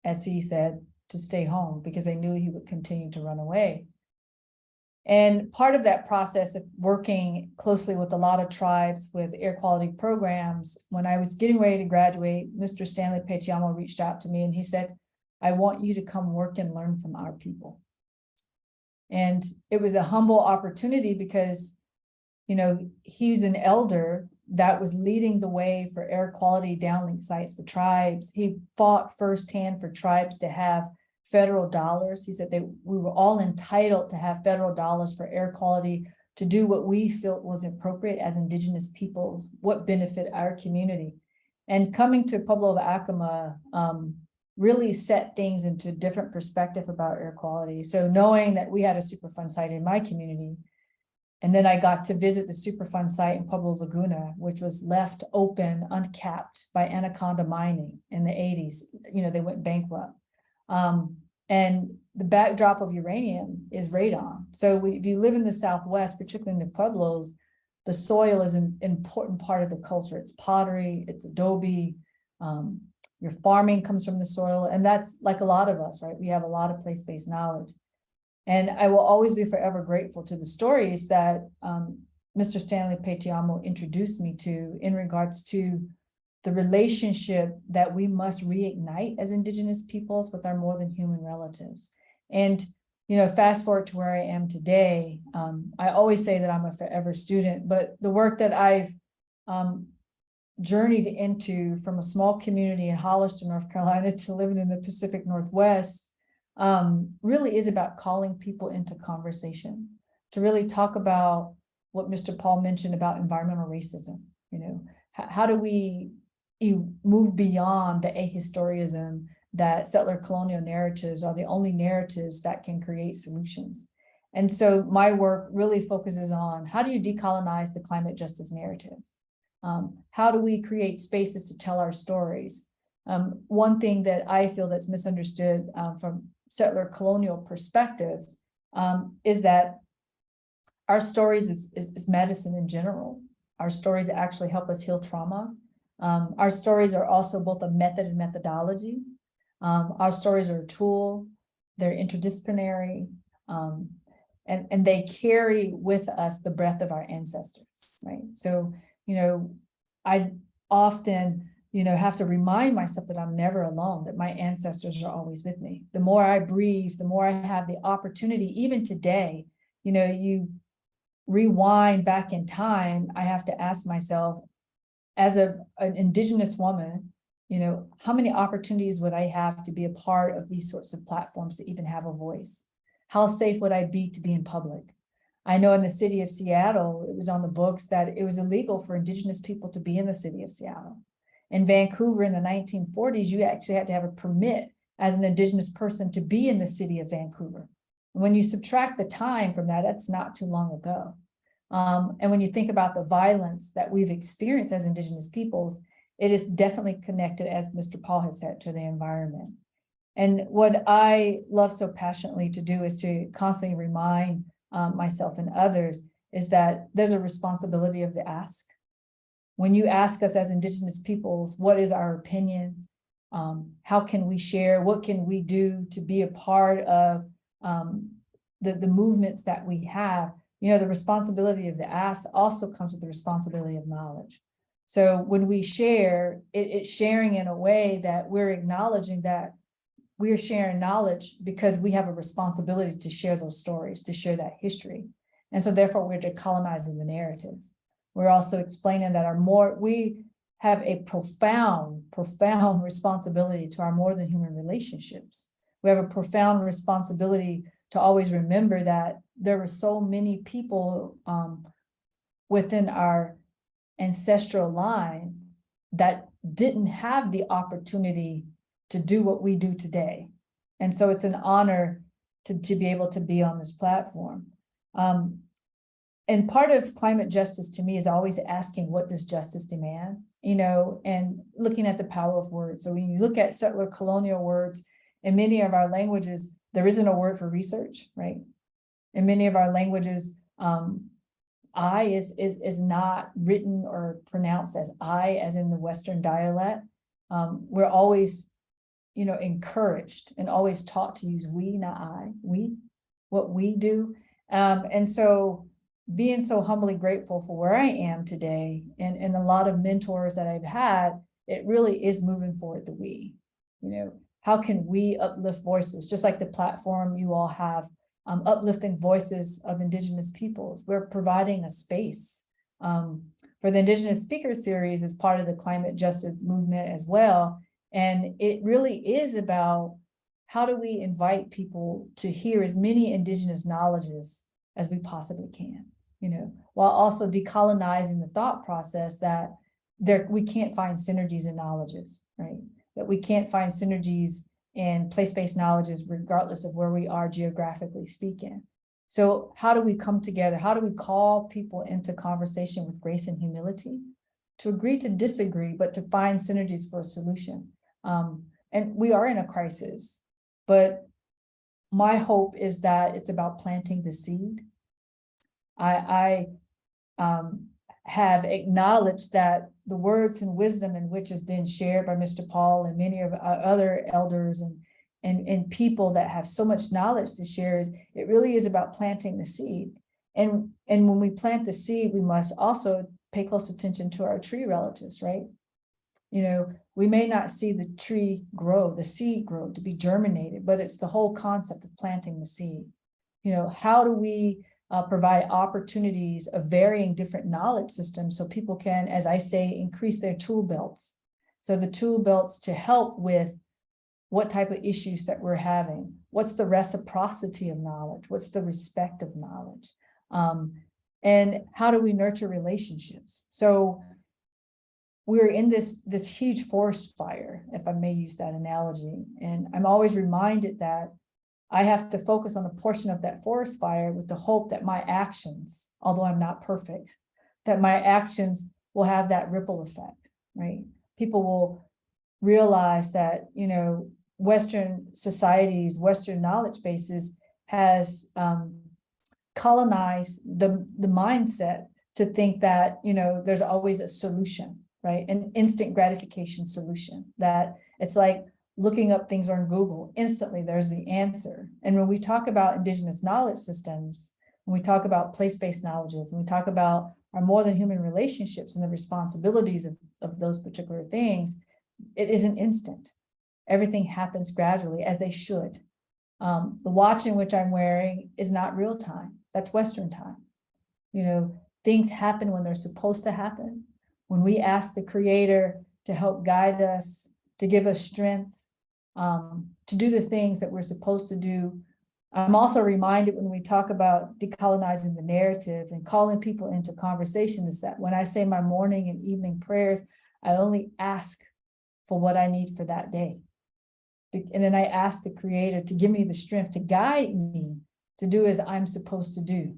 as he said, to stay home because they knew he would continue to run away. And part of that process of working closely with a lot of tribes with air quality programs, when I was getting ready to graduate, Mr. Stanley Petiamo reached out to me and he said, I want you to come work and learn from our people. And it was a humble opportunity because, he's an elder that was leading the way for air quality downlink sites for tribes. He fought firsthand for tribes to have federal dollars. He said we were all entitled to have federal dollars for air quality to do what we felt was appropriate as Indigenous peoples, what benefit our community. And coming to Pueblo of Acoma really set things into a different perspective about air quality. So knowing that we had a Superfund site in my community, and then I got to visit the Superfund site in Pueblo Laguna, which was left open, uncapped by Anaconda Mining in the 80s. You know, they went bankrupt. And the backdrop of uranium is radon. So if you live in the Southwest, particularly in the Pueblos, the soil is an important part of the culture. It's pottery, it's adobe, your farming comes from the soil. And that's like a lot of us, right? We have a lot of place-based knowledge. And I will always be forever grateful to the stories that Mr. Stanley Petiamo introduced me to in regards to the relationship that we must reignite as Indigenous peoples with our more than human relatives. And, you know, fast forward to where I am today, I always say that I'm a forever student, but the work that I've journeyed into from a small community in Hollister, North Carolina, to living in the Pacific Northwest, really is about calling people into conversation, to really talk about what Mr. Paul mentioned about environmental racism. You know, how do we move beyond the ahistorism that settler colonial narratives are the only narratives that can create solutions? And so my work really focuses on how do you decolonize the climate justice narrative? How do we create spaces to tell our stories? One thing that I feel that's misunderstood from settler colonial perspectives is that our stories is medicine in general. Our stories actually help us heal trauma. Our stories are also both a method and methodology. Our stories are a tool, they're interdisciplinary, and they carry with us the breath of our ancestors, right? So, you know, I often, you know, have to remind myself that I'm never alone, that my ancestors are always with me. The more I breathe, the more I have the opportunity, even today, you know, you rewind back in time, I have to ask myself, as an Indigenous woman, you know, how many opportunities would I have to be a part of these sorts of platforms to even have a voice? How safe would I be to be in public? I know in the city of Seattle, it was on the books that it was illegal for Indigenous people to be in the city of Seattle. In Vancouver in the 1940s, you actually had to have a permit as an Indigenous person to be in the city of Vancouver. And when you subtract the time from that, that's not too long ago. And when you think about the violence that we've experienced as Indigenous peoples, it is definitely connected, as Mr. Paul has said, to the environment. And what I love so passionately to do is to constantly remind myself and others is that there's a responsibility of the ask. When you ask us as Indigenous peoples, what is our opinion? How can we share? What can we do to be a part of the movements that we have? You know, the responsibility of the ask also comes with the responsibility of knowledge. So when we share, it's sharing in a way that we're acknowledging that we're sharing knowledge because we have a responsibility to share those stories, to share that history. And so therefore we're decolonizing the narrative. We're also explaining that we have a profound responsibility to our more than human relationships. We have a profound responsibility to always remember that there were so many people within our ancestral line that didn't have the opportunity to do what we do today. And so it's an honor to be able to be on this platform. And part of climate justice to me is always asking, what does justice demand? You know, and looking at the power of words. So when you look at settler colonial words, in many of our languages, there isn't a word for research, right? In many of our languages, I is not written or pronounced as I, as in the Western dialect. We're always, you know, encouraged and always taught to use we, not I, we, what we do. And so being so humbly grateful for where I am today and a lot of mentors that I've had, it really is moving forward the we, you know, how can we uplift voices, just like the platform you all have, uplifting voices of Indigenous peoples. We're providing a space for the Indigenous Speaker Series as part of the climate justice movement as well. And it really is about how do we invite people to hear as many Indigenous knowledges as we possibly can, you know, while also decolonizing the thought process that we can't find synergies in knowledges, right? That we can't find synergies in place-based knowledges, regardless of where we are geographically speaking. So how do we come together? How do we call people into conversation with grace and humility to agree to disagree, but to find synergies for a solution? And we are in a crisis, but my hope is that it's about planting the seed. I have acknowledged that the words and wisdom in which has been shared by Mr. Paul and many of our other elders and people that have so much knowledge to share, it really is about planting the seed. And when we plant the seed, we must also pay close attention to our tree relatives, right? You know, we may not see the tree grow, the seed grow, to be germinated, but it's the whole concept of planting the seed. You know, how do we provide opportunities of varying different knowledge systems so people can, as I say, increase their tool belts. So the tool belts to help with what type of issues that we're having. What's the reciprocity of knowledge? What's the respect of knowledge? And how do we nurture relationships? So we're in this huge forest fire, if I may use that analogy. And I'm always reminded that I have to focus on the portion of that forest fire with the hope that my actions, although I'm not perfect, that my actions will have that ripple effect, right? People will realize that, you know, Western societies, Western knowledge bases has colonized the mindset to think that, you know, there's always a solution, right? An instant gratification solution, that it's like looking up things on Google, instantly there's the answer. And when we talk about indigenous knowledge systems, when we talk about place-based knowledges, when we talk about our more than human relationships and the responsibilities of those particular things, it isn't instant. Everything happens gradually, as they should. The watch in which I'm wearing is not real time. That's Western time. You know, things happen when they're supposed to happen. When we ask the Creator to help guide us, to give us strength, to do the things that we're supposed to do. I'm also reminded when we talk about decolonizing the narrative and calling people into conversation, is that when I say my morning and evening prayers, I only ask for what I need for that day. And then I ask the Creator to give me the strength to guide me to do as I'm supposed to do.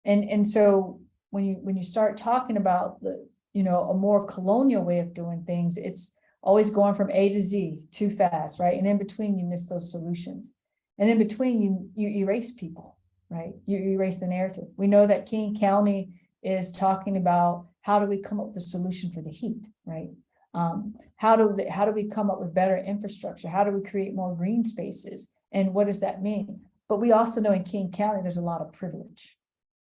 And so when you start talking about the, you know, a more colonial way of doing things, it's always going from A to Z too fast, right? And in between, you miss those solutions. And in between, you erase people, right? You erase the narrative. We know that King County is talking about how do we come up with a solution for the heat, right? How do we come up with better infrastructure? How do we create more green spaces? And what does that mean? But we also know in King County, there's a lot of privilege,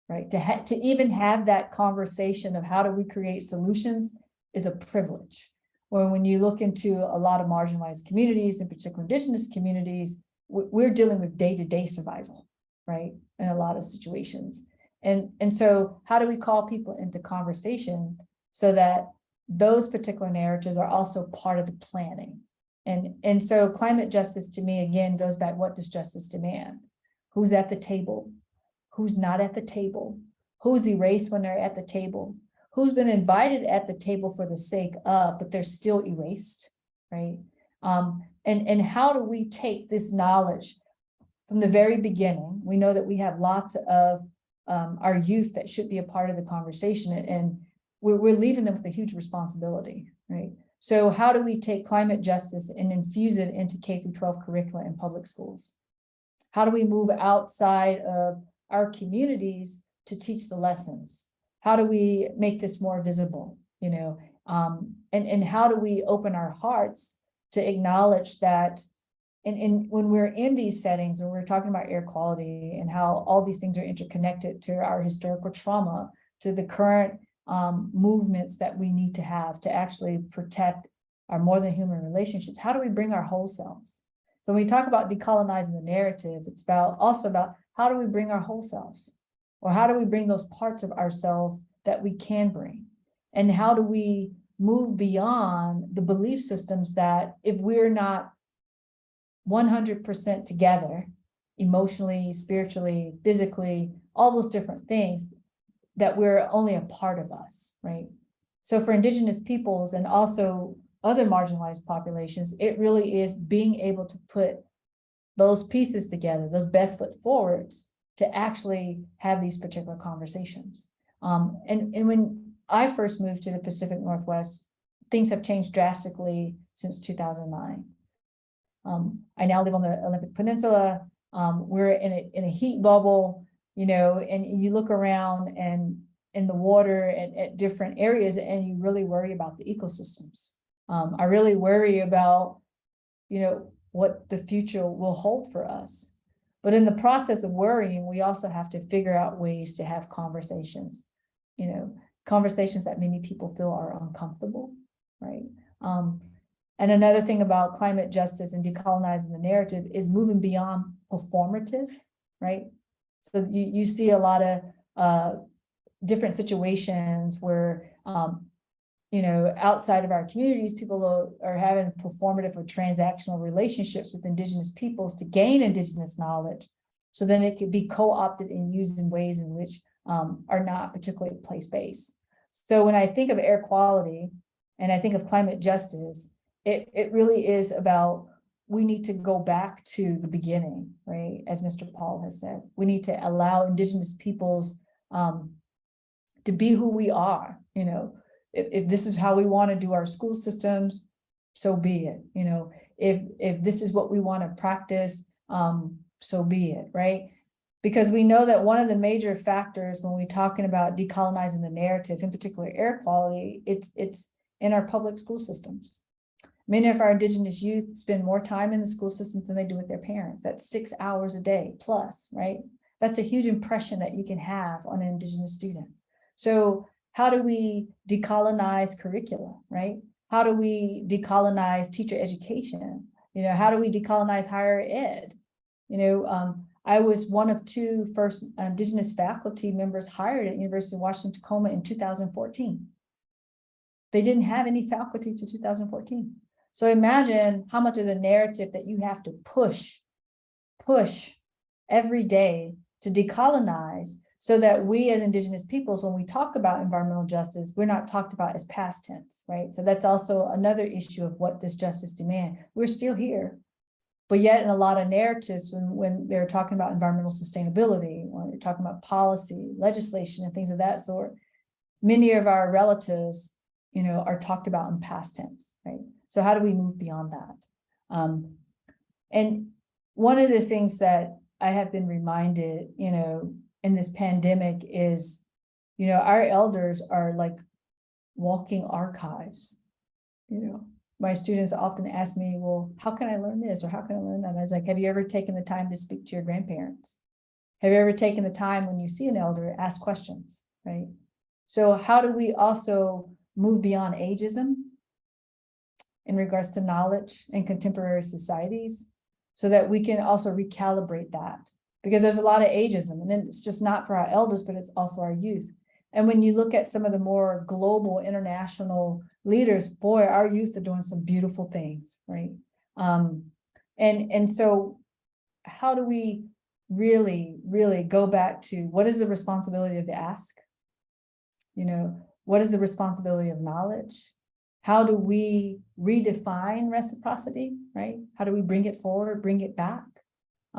right? To even have that conversation of how do we create solutions is a privilege. Or when you look into a lot of marginalized communities, in particular indigenous communities, we're dealing with day-to-day survival, right? In a lot of situations. And so how do we call people into conversation so that those particular narratives are also part of the planning? And so climate justice to me, again, goes back, what does justice demand? Who's at the table? Who's not at the table? Who's erased when they're at the table? Who's been invited at the table for the sake of, but they're still erased, right? And how do we take this knowledge from the very beginning? We know that we have lots of our youth that should be a part of the conversation, and we're leaving them with a huge responsibility, right? So how do we take climate justice and infuse it into K-12 curricula in public schools? How do we move outside of our communities to teach the lessons? How do we make this more visible, you know? And how do we open our hearts to acknowledge that and when we're in these settings, when we're talking about air quality and how all these things are interconnected to our historical trauma, to the current movements that we need to have to actually protect our more than human relationships, how do we bring our whole selves? So when we talk about decolonizing the narrative, it's also about how do we bring our whole selves? Or how do we bring those parts of ourselves that we can bring? And how do we move beyond the belief systems that if we're not 100% together, emotionally, spiritually, physically, all those different things, that we're only a part of us, right? So for Indigenous peoples and also other marginalized populations, it really is being able to put those pieces together, those best foot forwards, to actually have these particular conversations. And when I first moved to the Pacific Northwest, things have changed drastically since 2009. I now live on the Olympic Peninsula. We're in a heat bubble, you know, and you look around and in the water and at different areas, and you really worry about the ecosystems. I really worry about, you know, what the future will hold for us. But in the process of worrying, we also have to figure out ways to have conversations, you know, conversations that many people feel are uncomfortable, right? And another thing about climate justice and decolonizing the narrative is moving beyond performative, right? So you see a lot of different situations where, you know, outside of our communities, people are having performative or transactional relationships with Indigenous peoples to gain Indigenous knowledge. So then it could be co-opted and used in ways in which are not particularly place-based. So when I think of air quality and I think of climate justice, it really is about, we need to go back to the beginning, right? As Mr. Paul has said, we need to allow Indigenous peoples to be who we are, you know. If this is how we want to do our school systems, so be it. You know, if this is what we want to practice, so be it, right? Because we know that one of the major factors when we're talking about decolonizing the narrative, in particular air quality, it's in our public school systems. Many of our Indigenous youth spend more time in the school systems than they do with their parents. That's 6 hours a day plus, right? That's a huge impression that you can have on an Indigenous student. So how do we decolonize curricula, right? How do we decolonize teacher education? You know, how do we decolonize higher ed? You know, I was one of 2 first Indigenous faculty members hired at University of Washington, Tacoma in 2014. They didn't have any faculty to 2014. So imagine how much of the narrative that you have to push every day to decolonize, so that we as Indigenous peoples, when we talk about environmental justice, we're not talked about as past tense, right? So that's also another issue of what does justice demand. We're still here, but yet in a lot of narratives, when they're talking about environmental sustainability, when they're talking about policy, legislation, and things of that sort, many of our relatives, you know, are talked about in past tense, right? So how do we move beyond that? And one of the things that I have been reminded, you know, in this pandemic is, you know, our elders are like walking archives. You know, my students often ask me, well, how can I learn this? Or how can I learn that? And I was like, have you ever taken the time to speak to your grandparents? Have you ever taken the time when you see an elder, ask questions, right? So how do we also move beyond ageism in regards to knowledge in contemporary societies, so that we can also recalibrate that? Because there's a lot of ageism, and then it's just not for our elders, but it's also our youth. And when you look at some of the more global international leaders, boy, our youth are doing some beautiful things, right? And so how do we really go back to what is the responsibility of the ask? You know, what is the responsibility of knowledge? How do we redefine reciprocity, right? How do we bring it forward, bring it back?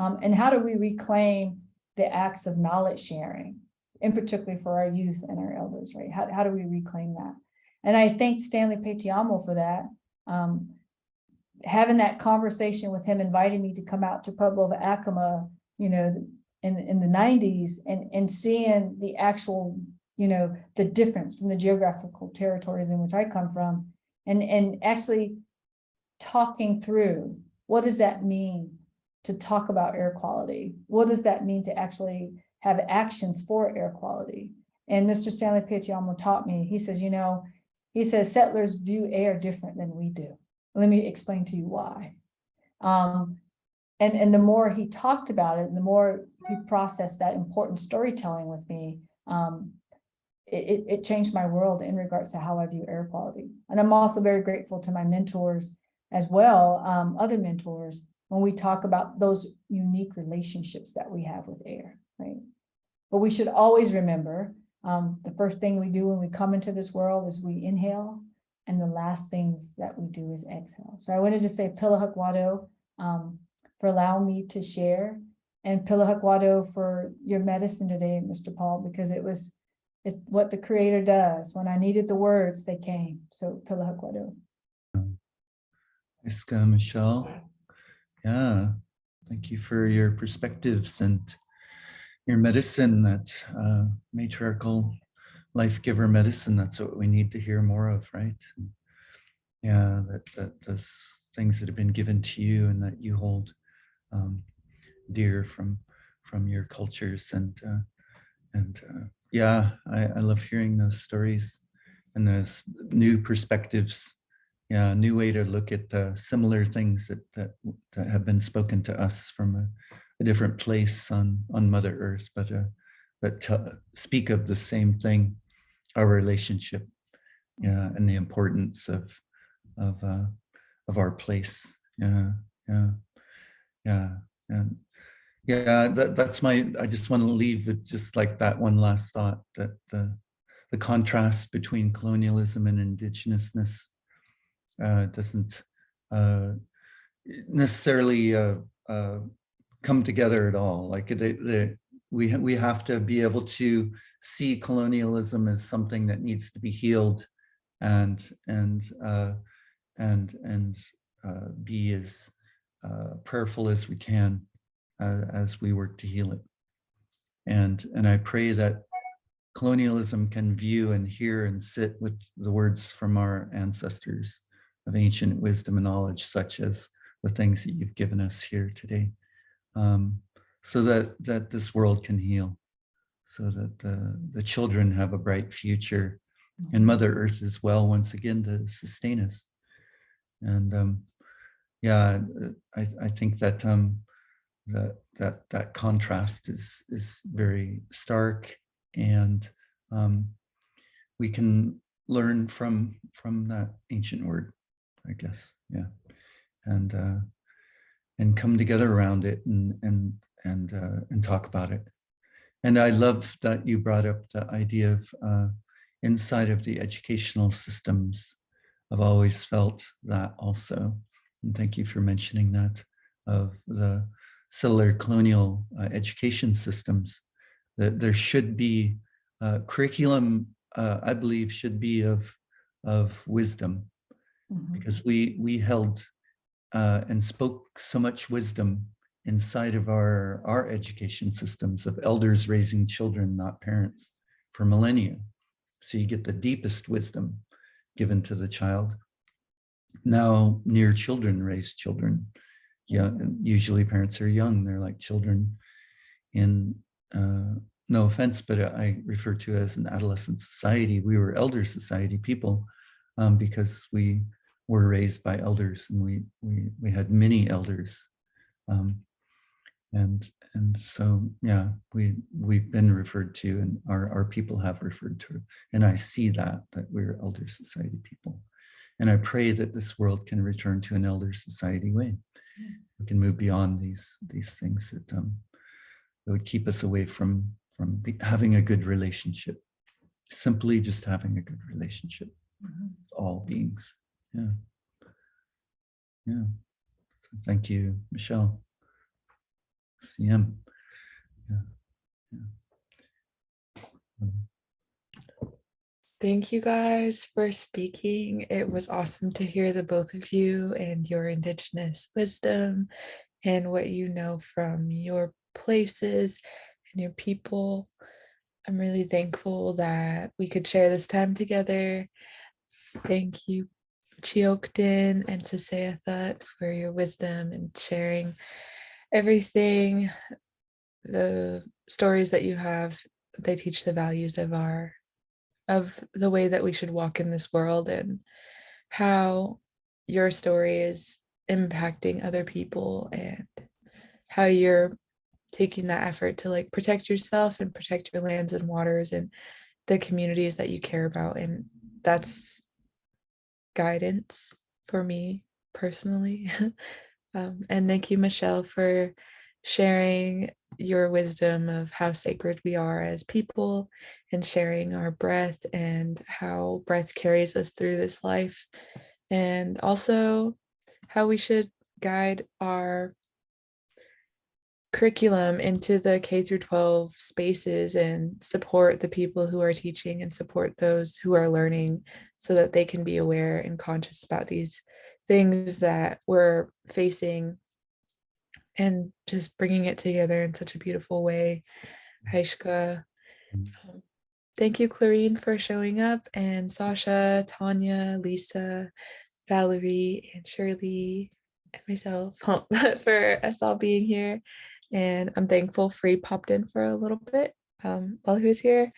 And how do we reclaim the acts of knowledge sharing, in particular for our youth and our elders, right? How do we reclaim that? And I thank Stanley Petiamo for that. Having that conversation with him, inviting me to come out to Pueblo of Acoma, you know, in the 90s, and seeing the actual, you know, the difference from the geographical territories in which I come from, and actually talking through, what does that mean to talk about air quality? What does that mean to actually have actions for air quality? And Mr. Stanley Petiamo taught me, he says, you know, he says settlers view air different than we do. Let me explain to you why. And the more he talked about it, and the more he processed that important storytelling with me, it changed my world in regards to how I view air quality. And I'm also very grateful to my mentors as well, other mentors, when we talk about those unique relationships that we have with air, right? But we should always remember The first thing we do when we come into this world is we inhale, and the last things that we do is exhale. So I want to just say Pilahak Wado, for allowing me to share, and Pilahak Wado for your medicine today, Mr. Paul, because it's what the Creator does. When I needed the words, they came. So Pilahak Wado. Iska, Michelle. Yeah, thank you for your perspectives and your medicine, that matriarchal life giver medicine. That's what we need to hear more of, right? Yeah, that those things that have been given to you and that you hold dear from your cultures, and yeah, I love hearing those stories and those new perspectives. Yeah, a new way to look at similar things that have been spoken to us from a different place on Mother Earth, but to speak of the same thing, our relationship, yeah, and the importance of our place. Yeah, yeah, yeah, and yeah. That's my. I just want to leave with just like that one last thought, that the contrast between colonialism and indigenousness doesn't necessarily come together at all. Like we have to be able to see colonialism as something that needs to be healed, and be as prayerful as we can as we work to heal it. And I pray that colonialism can view and hear and sit with the words from our ancestors of ancient wisdom and knowledge, such as the things that you've given us here today, so that this world can heal, so that the children have a bright future, and Mother Earth as well, once again, to sustain us. And yeah, I think that that contrast is very stark, and we can learn from that ancient word, I guess. Yeah, and come together around it, and talk about it. And I love that you brought up the idea of inside of the educational systems. I've always felt that also, and thank you for mentioning that, of the settler colonial education systems, that there should be curriculum, I believe, should be of wisdom, because we held and spoke so much wisdom inside of our education systems, of elders raising children, not parents, for millennia. So you get the deepest wisdom given to the child. Now near children raise children. Yeah, usually parents are young. They're like children in, no offense, but I refer to it as an adolescent society. We were elder society people, because we were raised by elders, and we had many elders. And so, yeah, we've been referred to, and our people have referred to, and I see that we're elder society people. And I pray that this world can return to an elder society way. We can move beyond these things that would keep us away from having a good relationship. Simply just having a good relationship with all beings. Yeah. Yeah. So thank you, Michelle. CM. Yeah. Yeah. Thank you guys for speaking. It was awesome to hear the both of you and your Indigenous wisdom and what you know from your places and your people. I'm really thankful that we could share this time together. Thank you, Chiokden and Sisayathat, for your wisdom and sharing everything. The stories that you have, they teach the values of the way that we should walk in this world, and how your story is impacting other people, and how you're taking that effort to like protect yourself and protect your lands and waters and the communities that you care about. And that's guidance for me personally. And thank you, Michelle, for sharing your wisdom of how sacred we are as people and sharing our breath and how breath carries us through this life, and also how we should guide our curriculum into the K through 12 spaces and support the people who are teaching and support those who are learning so that they can be aware and conscious about these things that we're facing and just bringing it together in such a beautiful way. Haishka. Thank you, Clarine, for showing up, and Sasha, Tanya, Lisa, Valerie, and Shirley, and myself for us all being here. And I'm thankful Free popped in for a little bit while he was here.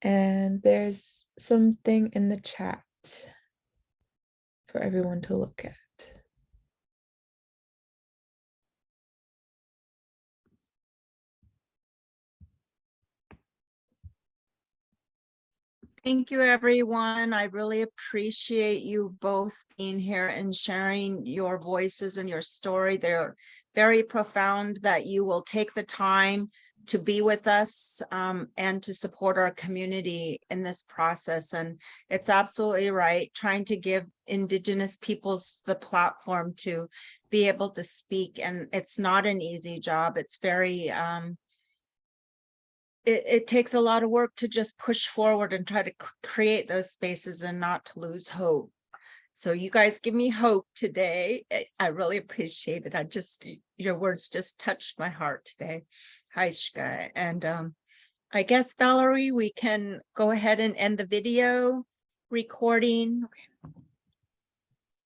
And there's something in the chat for everyone to look at. Thank you, everyone. I really appreciate you both being here and sharing your voices and your story. They're very profound that you will take the time to be with us and to support our community in this process. And it's absolutely right, trying to give Indigenous peoples the platform to be able to speak. And it's not an easy job. It's very, it takes a lot of work to just push forward and try to create those spaces and not to lose hope. So you guys give me hope today. I really appreciate it. Your words just touched my heart today. Haishka. And I guess, Valerie, we can go ahead and end the video recording. Okay.